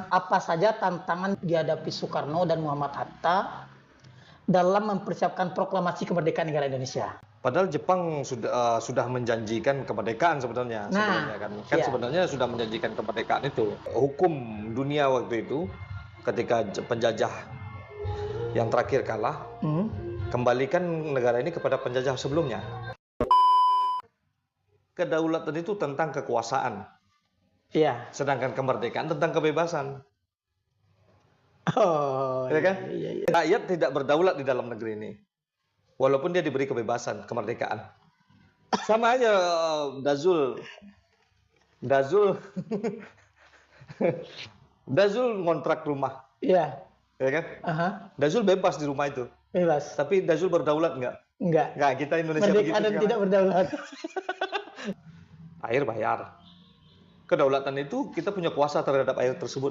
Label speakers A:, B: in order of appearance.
A: apa saja tantangan dihadapi Soekarno dan Muhammad Hatta dalam mempersiapkan proklamasi kemerdekaan negara Indonesia.
B: Padahal Jepang sudah menjanjikan kemerdekaan sebenarnya kan
A: iya.
B: sebenarnya sudah menjanjikan kemerdekaan itu. Hukum dunia waktu itu ketika penjajah yang terakhir kalah, kembalikan negara ini kepada penjajah sebelumnya. Kedaulatan itu tentang kekuasaan.
A: Iya.
B: Sedangkan kemerdekaan tentang kebebasan.
A: Oh,
B: ya kan?
A: Iya.
B: Rakyat tidak berdaulat di dalam negeri ini. Walaupun dia diberi kebebasan, kemerdekaan. Sama aja Dazul ngontrak rumah.
A: Iya.
B: Ya kan? Dazul bebas di rumah itu.
A: Bebas.
B: Tapi Dazul berdaulat nggak?
A: Enggak.
B: Nggak, kita Indonesia
A: merdeka
B: begitu
A: dan
B: sekarang.
A: Tidak berdaulat.
B: Air bayar. Kedaulatan itu kita punya kuasa terhadap air tersebut.